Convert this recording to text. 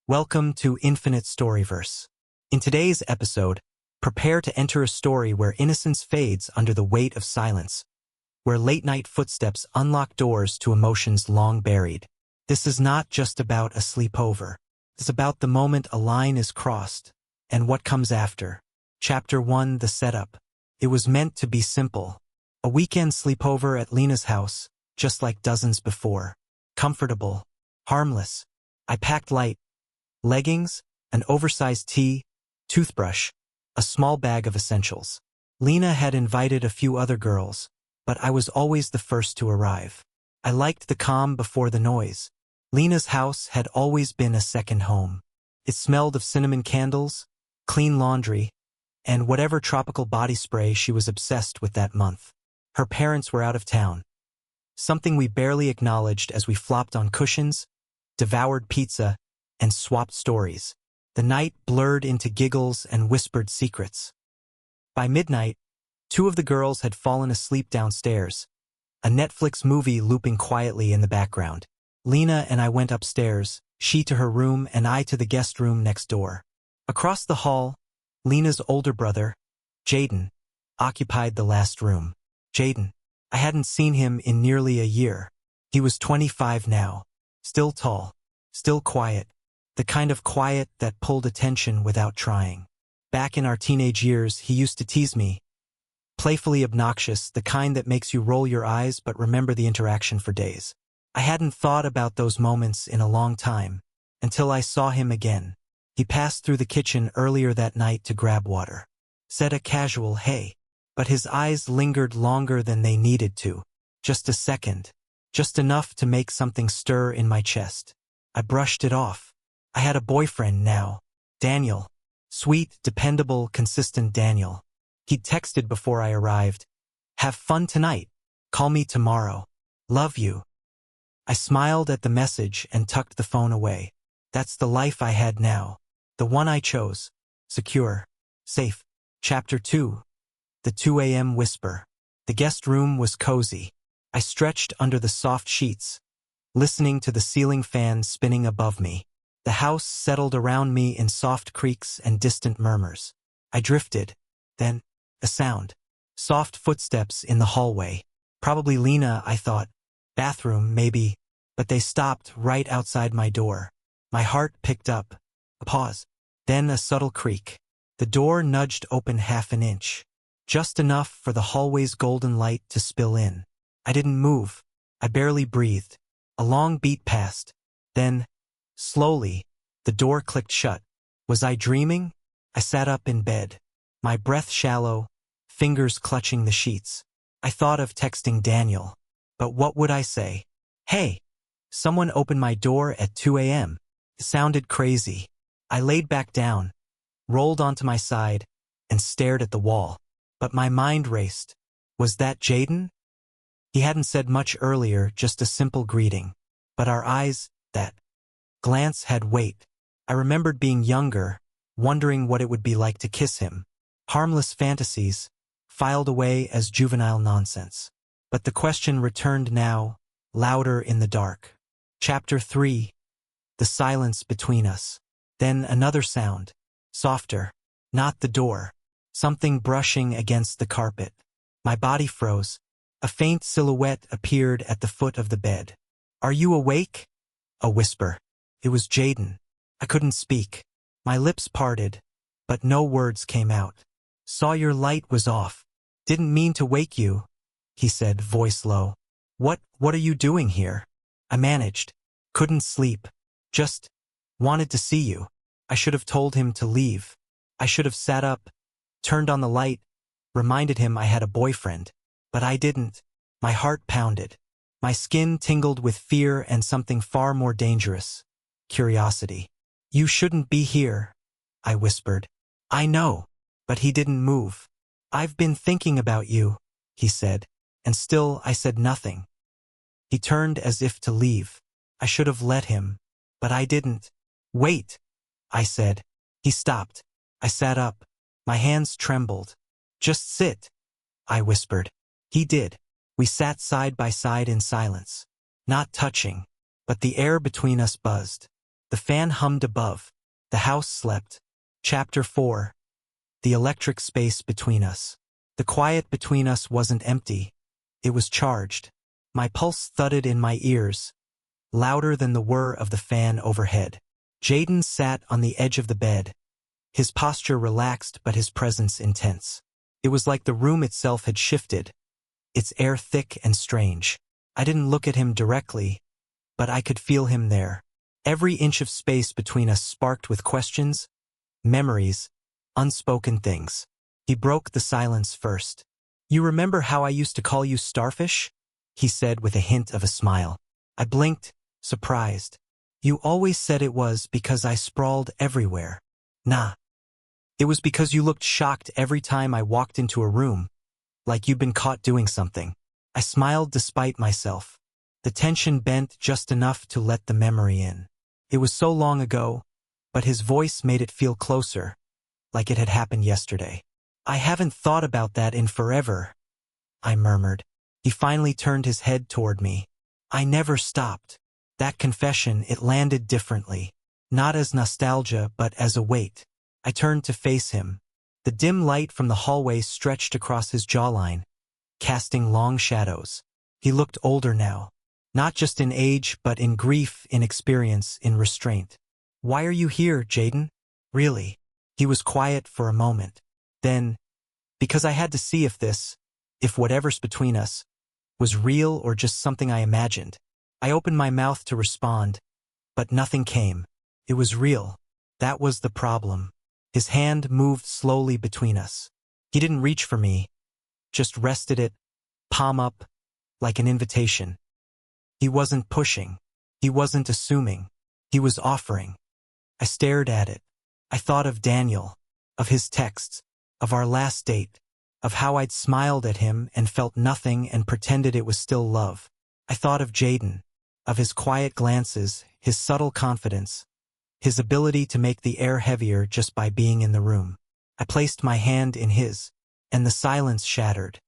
Welcome to Infinite Storyverse. In today's episode, prepare to enter a story where innocence fades under the weight of silence, where late-night footsteps unlock doors to emotions long buried. This is not just about a sleepover. It's about the moment a line is crossed, and what comes after. Chapter 1: The Setup. It was meant to be simple. A weekend sleepover at Lena's house, just like dozens before. Comfortable. Harmless. I packed light. Leggings, an oversized tee, toothbrush, a small bag of essentials. Lena had invited a few other girls, but I was always the first to arrive. I liked the calm before the noise. Lena's house had always been a second home. It smelled of cinnamon candles, clean laundry, and whatever tropical body spray she was obsessed with that month. Her parents were out of town. Something we barely acknowledged as we flopped on cushions, devoured pizza, and swapped stories. The night blurred into giggles and whispered secrets. By midnight, two of the girls had fallen asleep downstairs, a Netflix movie looping quietly in the background. Lena and I went upstairs, she to her room and I to the guest room next door. Across the hall, Lena's older brother, Jaden, occupied the last room. Jaden. I hadn't seen him in nearly a year. He was 25 now, still tall, still quiet, the kind of quiet that pulled attention without trying. Back in our teenage years, he used to tease me. Playfully obnoxious, the kind that makes you roll your eyes but remember the interaction for days. I hadn't thought about those moments in a long time, until I saw him again. He passed through the kitchen earlier that night to grab water. Said a casual hey. But his eyes lingered longer than they needed to. Just a second. Just enough to make something stir in my chest. I brushed it off. I had a boyfriend now. Daniel. Sweet, dependable, consistent Daniel. He'd texted before I arrived. Have fun tonight. Call me tomorrow. Love you. I smiled at the message and tucked the phone away. That's the life I had now. The one I chose. Secure. Safe. Chapter 2. The 2 a.m. whisper. The guest room was cozy. I stretched under the soft sheets, listening to the ceiling fan spinning above me. The house settled around me in soft creaks and distant murmurs. I drifted. Then, a sound. Soft footsteps in the hallway. Probably Lena, I thought. Bathroom, maybe. But they stopped right outside my door. My heart picked up. A pause. Then a subtle creak. The door nudged open half an inch. Just enough for the hallway's golden light to spill in. I didn't move. I barely breathed. A long beat passed. Then, slowly, the door clicked shut. Was I dreaming? I sat up in bed, my breath shallow, fingers clutching the sheets. I thought of texting Daniel. But what would I say? Hey! Someone opened my door at 2 a.m. It sounded crazy. I laid back down, rolled onto my side, and stared at the wall. But my mind raced. Was that Jaden? He hadn't said much earlier, just a simple greeting. But our eyes, that glance had weight. I remembered being younger, wondering what it would be like to kiss him. Harmless fantasies, filed away as juvenile nonsense. But the question returned now, louder in the dark. Chapter 3. The silence between us. Then another sound. Softer. Not the door. Something brushing against the carpet. My body froze. A faint silhouette appeared at the foot of the bed. Are you awake? A whisper. It was Jaden. I couldn't speak. My lips parted, but no words came out. Saw your light was off. Didn't mean to wake you, he said, voice low. What are you doing here? I managed. Couldn't sleep. Just wanted to see you. I should have told him to leave. I should have sat up, turned on the light, reminded him I had a boyfriend. But I didn't. My heart pounded. My skin tingled with fear and something far more dangerous. Curiosity. You shouldn't be here, I whispered. I know. But he didn't move. I've been thinking about you, he said. And still I said nothing. He turned as if to leave. I should have let him. But I didn't. Wait, I said. He stopped. I sat up. My hands trembled. Just sit, I whispered. He did. We sat side by side in silence. Not touching, but the air between us buzzed. The fan hummed above. The house slept. Chapter 4. The electric space between us. The quiet between us wasn't empty. It was charged. My pulse thudded in my ears, louder than the whir of the fan overhead. Jaden sat on the edge of the bed, his posture relaxed but his presence intense. It was like the room itself had shifted, its air thick and strange. I didn't look at him directly, but I could feel him there. Every inch of space between us sparked with questions, memories, unspoken things. He broke the silence first. "You remember how I used to call you Starfish?" he said with a hint of a smile. I blinked, surprised. "You always said it was because I sprawled everywhere." "Nah. It was because you looked shocked every time I walked into a room, like you'd been caught doing something." I smiled despite myself. The tension bent just enough to let the memory in. It was so long ago, but his voice made it feel closer, like it had happened yesterday. "I haven't thought about that in forever," I murmured. He finally turned his head toward me. I never stopped. That confession, it landed differently. Not as nostalgia, but as a weight. I turned to face him. The dim light from the hallway stretched across his jawline, casting long shadows. He looked older now. Not just in age, but in grief, in experience, in restraint. "Why are you here, Jaden? Really?" He was quiet for a moment. Then, "Because I had to see if whatever's between us, was real or just something I imagined." I opened my mouth to respond, but nothing came. It was real. That was the problem. His hand moved slowly between us. He didn't reach for me, just rested it, palm up, like an invitation. He wasn't pushing. He wasn't assuming. He was offering. I stared at it. I thought of Daniel, of his texts, of our last date, of how I'd smiled at him and felt nothing and pretended it was still love. I thought of Jaden, of his quiet glances, his subtle confidence, his ability to make the air heavier just by being in the room. I placed my hand in his, and the silence shattered.